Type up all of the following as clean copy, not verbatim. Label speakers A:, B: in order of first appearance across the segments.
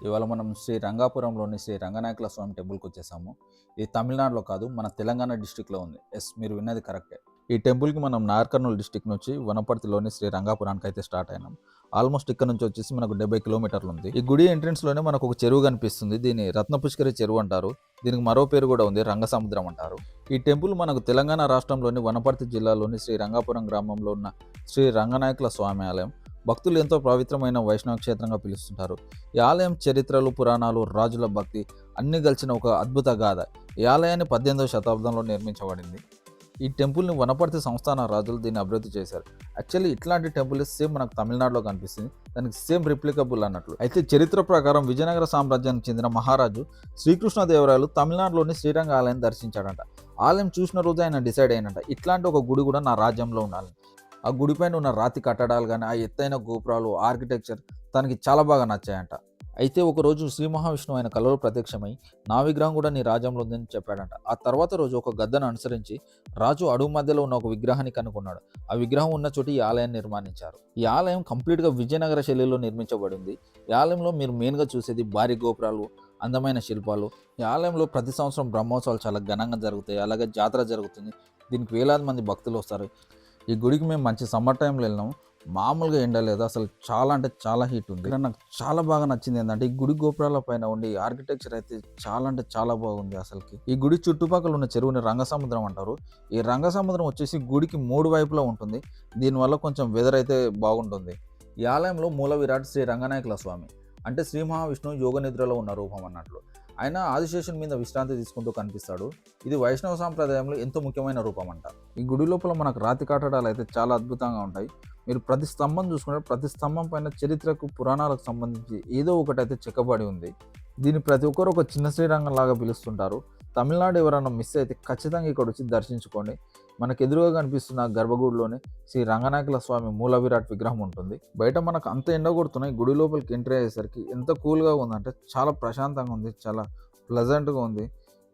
A: ఇవాళ మనం శ్రీ రంగాపురంలోని శ్రీ రంగనాయకుల స్వామి టెంపుల్కి వచ్చేసాము. ఇది తమిళనాడులో కాదు, మన తెలంగాణ డిస్టిక్లో ఉంది. ఎస్, మీరు విన్నది కరెక్టే. ఈ టెంపుల్కి మనం నార్కర్నూలు డిస్టిక్ నుంచి వనపర్తిలోని శ్రీ రంగాపురానికి అయితే స్టార్ట్ అయినాం. ఆల్మోస్ట్ ఇక్కడ నుంచి వచ్చేసి మనకు 70 కిలోమీటర్లు ఉంది. ఈ గుడి ఎంట్రన్స్లోనే మనకు ఒక చెరువు కనిపిస్తుంది. దీన్ని రత్నపుష్కరి చెరువు అంటారు. దీనికి మరో పేరు కూడా ఉంది, రంగసముద్రం అంటారు. ఈ టెంపుల్ మనకు తెలంగాణ రాష్ట్రంలోని వనపర్తి జిల్లాలోని శ్రీ రంగాపురం గ్రామంలో ఉన్న శ్రీ రంగనాయకుల స్వామి ఆలయం. భక్తులు ఎంతో పవిత్రమైన వైష్ణవ క్షేత్రంగా పిలుస్తుంటారు. ఈ ఆలయం చరిత్రలు, పురాణాలు, రాజుల భక్తి అన్ని కలిసిన ఒక అద్భుత గాథ. ఈ ఆలయాన్ని 18వ శతాబ్దంలో నిర్మించబడింది. ఈ టెంపుల్ని వనపర్తి సంస్థాన రాజులు దీన్ని అభివృద్ధి చేశారు. యాక్చువల్లీ ఇట్లాంటి టెంపుల్ సేమ్ మనకు తమిళనాడులో కనిపిస్తుంది. దానికి సేమ్ రిప్లికబుల్ అన్నట్లు. అయితే చరిత్ర ప్రకారం విజయనగర సామ్రాజ్యానికి చెందిన మహారాజు శ్రీకృష్ణదేవరాయలు తమిళనాడులోని శ్రీరంగ ఆలయం దర్శించాడంట. ఆలయం చూసిన రోజు ఆయన డిసైడ్ అయినట, ఇట్లాంటి ఒక గుడి కూడా నా రాజ్యంలో ఉండాలి. ఆ గుడిపైన ఉన్న రాతి కట్టడాలు కానీ, ఆ ఎత్తైన గోపురాలు, ఆర్కిటెక్చర్ తనకి చాలా బాగా నచ్చాయంట. అయితే ఒకరోజు శ్రీ మహావిష్ణువు ఆయన కలలో ప్రత్యక్షమై నా విగ్రహం కూడా నీ రాజ్యంలో ఉందని చెప్పాడంట. ఆ తర్వాత రోజు ఒక గద్దను అనుసరించి రాజు అడుగు మధ్యలో ఉన్న ఒక విగ్రహాన్ని కనుగొన్నాడు. ఆ విగ్రహం ఉన్న చోట ఈ ఆలయాన్ని నిర్మాణించారు. ఈ ఆలయం కంప్లీట్గా విజయనగర శైలిలో నిర్మించబడింది. ఈ ఆలయంలో మీరు మెయిన్గా చూసేది భారీ గోపురాలు, అందమైన శిల్పాలు. ఈ ఆలయంలో ప్రతి సంవత్సరం బ్రహ్మోత్సవాలు చాలా ఘనంగా జరుగుతాయి. అలాగే జాతర జరుగుతుంది. దీనికి వేలాది మంది భక్తులు వస్తారు. ఈ గుడికి మేము మంచి సమ్మర్ టైంలో వెళ్ళినాము. మామూలుగా ఎండ లేదు, అసలు చాలా అంటే చాలా హీట్ ఉంది. ఇక్కడ నాకు చాలా బాగా నచ్చింది ఏంటంటే, ఈ గుడి గోపురాల పైన ఉండి ఆర్కిటెక్చర్ అయితే చాలా అంటే చాలా బాగుంది అసలుకి. ఈ గుడి చుట్టుపక్కల ఉన్న చెరువుని రంగసముద్రం అంటారు. ఈ రంగసముద్రం వచ్చేసి గుడికి 3 వైపులా ఉంటుంది. దీనివల్ల కొంచెం వెదర్ అయితే బాగుంటుంది. ఈ ఆలయంలో మూల విరాట్ శ్రీ రంగనాయకుల స్వామి, అంటే శ్రీ మహావిష్ణువు యోగ నిద్రలో ఉన్న రూపం అన్నట్లు. ఆయన ఆదిశేషుని మీద విశ్రాంతి తీసుకుంటూ కనిపిస్తాడు. ఇది వైష్ణవ సాంప్రదాయంలో ఎంతో ముఖ్యమైన రూపం అంట. ఈ గుడి లోపల మనకు రాతి కట్టడాలు అయితే చాలా అద్భుతంగా ఉంటాయి. మీరు ప్రతి స్తంభం చూసుకుంటే ప్రతి స్తంభం పైన చరిత్రకు, పురాణాలకు సంబంధించి ఏదో ఒకటైతే చెక్కబడి ఉంది. దీన్ని ప్రతి ఒక్కరు ఒక చిన్న శ్రీరంగం లాగా పిలుస్తుంటారు. తమిళనాడు ఎవరైనా మిస్ అయితే ఖచ్చితంగా ఇక్కడ వచ్చి దర్శించుకోండి. మనకు ఎదురుగా కనిపిస్తున్న గర్భగుడిలోనే శ్రీ రంగనాయకుల స్వామి మూల విరాట్ విగ్రహం ఉంటుంది. బయట మనకు అంత ఎండ కొడుతున్నాయి, గుడి లోపలికి ఎంట్రీ అయ్యేసరికి ఎంత కూల్గా ఉందంటే చాలా ప్రశాంతంగా ఉంది, చాలా ప్లెజెంట్గా ఉంది.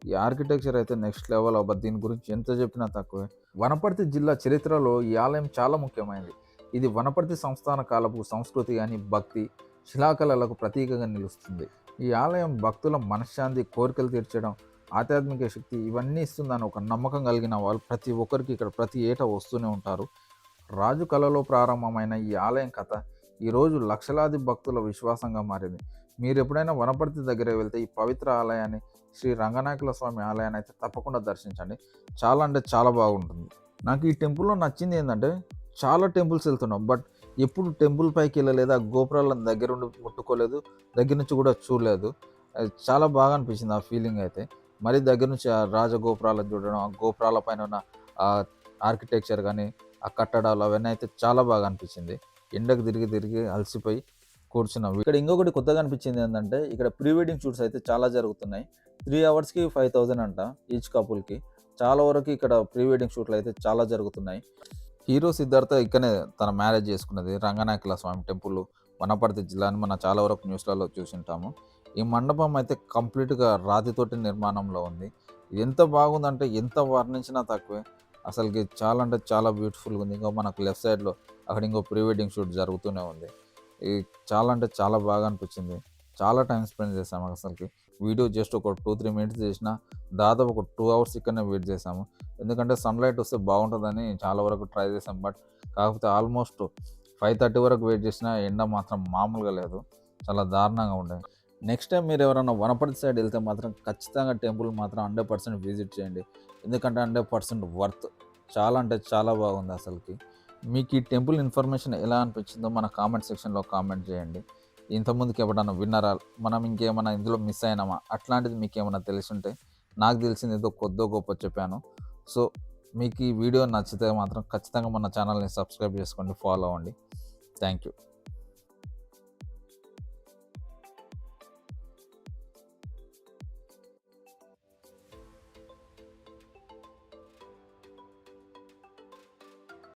A: ఈ ఆర్కిటెక్చర్ అయితే నెక్స్ట్ లెవెల్. అబ్బా, దీని గురించి ఎంత చెప్పినా తక్కువే. వనపర్తి జిల్లా చరిత్రలో ఈ ఆలయం చాలా ముఖ్యమైనది. ఇది వనపర్తి సంస్థాన కాలపు సంస్కృతి కానీ, భక్తి, శిలాకళలకు ప్రతీకగా నిలుస్తుంది. ఈ ఆలయం భక్తుల మనశ్శాంతి, కోరికలు తీర్చడం, ఆధ్యాత్మిక శక్తి ఇవన్నీ ఇస్తుందని ఒక నమ్మకం కలిగిన వాళ్ళు ప్రతి ఒక్కరికి ఇక్కడ ప్రతి ఏటా వస్తూనే ఉంటారు. రాజు కళలో ప్రారంభమైన ఈ ఆలయం కథ ఈరోజు లక్షలాది భక్తుల విశ్వాసంగా మారింది. మీరు ఎప్పుడైనా వనపర్తి దగ్గర వెళ్తే ఈ పవిత్ర ఆలయాన్ని, శ్రీ రంగనాయకుల స్వామి ఆలయాన్ని అయితే తప్పకుండా దర్శించండి. చాలా అంటే చాలా బాగుంటుంది. నాకు ఈ టెంపుల్లో నచ్చింది ఏంటంటే, చాలా టెంపుల్స్ వెళ్తున్నాం, బట్ ఎప్పుడు టెంపుల్ పైకి వెళ్ళలేదు, ఆ గోపురాలను దగ్గర ఉండి ముట్టుకోలేదు, దగ్గర నుంచి కూడా చూడలేదు. అది చాలా బాగా అనిపించింది ఆ ఫీలింగ్ అయితే. మరి దగ్గర నుంచి ఆ రాజగోపురాలను చూడడం, ఆ గోపురాల పైన ఉన్న ఆ ఆర్కిటెక్చర్ కానీ, ఆ కట్టడాలు అవన్నీ అయితే చాలా బాగా అనిపించింది. ఎండకు తిరిగి తిరిగి అలసిపోయి కూర్చున్నాం. ఇక్కడ ఇంకొకటి కొత్తగా అనిపించింది ఏంటంటే, ఇక్కడ ప్రీ వెడ్డింగ్ షూట్స్ అయితే చాలా జరుగుతున్నాయి. 3 అవర్స్కి 5,000 అంట ఈచ్ కపుల్కి. చాలా వరకు ఇక్కడ ప్రీ వెడ్డింగ్ షూట్లు అయితే చాలా జరుగుతున్నాయి. హీరో సిద్ధార్థ ఇక్కడనే తన మ్యారేజ్ చేసుకున్నది రంగనాయకుల స్వామి టెంపుల్, వనపర్తి జిల్లాని మనం చాలా వరకు న్యూస్లలో చూసింటాము. ఈ మండపం అయితే కంప్లీట్గా రాతితోటి నిర్మాణంలో ఉంది. ఎంత బాగుందంటే ఎంత వర్ణించినా తక్కువే. అసలుకి చాలా అంటే చాలా బ్యూటిఫుల్గా ఉంది. ఇంకా మనకు లెఫ్ట్ సైడ్లో అక్కడ ఇంకో ప్రీ వెడ్డింగ్ షూట్ జరుగుతూనే ఉంది. ఈ చాలా అంటే చాలా బాగా అనిపించింది. చాలా టైం స్పెండ్ చేసాము. అసలుకి వీడియో జస్ట్ ఒక 2-3 మినిట్స్ చేసిన, దాదాపు ఒక 2 అవర్స్ ఇక్కడనే వెయిట్ చేసాము. ఎందుకంటే సన్లైట్ వస్తే బాగుంటుందని చాలా వరకు ట్రై చేసాం. బట్ కాకపోతే ఆల్మోస్ట్ 5:30 వరకు వెయిట్ చేసినా ఎండ మాత్రం మామూలుగా లేదు, చాలా దారుణంగా ఉండేది. నెక్స్ట్ టైం మీరు ఎవరైనా వనపర్తి సైడ్ వెళ్తే మాత్రం ఖచ్చితంగా టెంపుల్ మాత్రం 100% విజిట్ చేయండి. ఎందుకంటే 100% వర్త్. చాలా అంటే చాలా బాగుంది అసలుకి. మీకు ఈ టెంపుల్ ఇన్ఫర్మేషన్ ఎలా అనిపించిందో మన కామెంట్ సెక్షన్లో కామెంట్ చేయండి. ఇంతకుముందుకు ఎవడన్నా విన్నారా, మనం ఇంకేమైనా ఇందులో మిస్ అయినామా, అట్లాంటిది మీకు ఏమైనా తెలిసి ఉంటే, నాకు తెలిసింది ఏదో కొద్దో గొప్ప చెప్పాను. సో మీకు ఈ వీడియో నచ్చితే మాత్రం ఖచ్చితంగా మన ఛానల్ని సబ్స్క్రైబ్ చేసుకోండి, ఫాలో అవ్వండి. Thank you.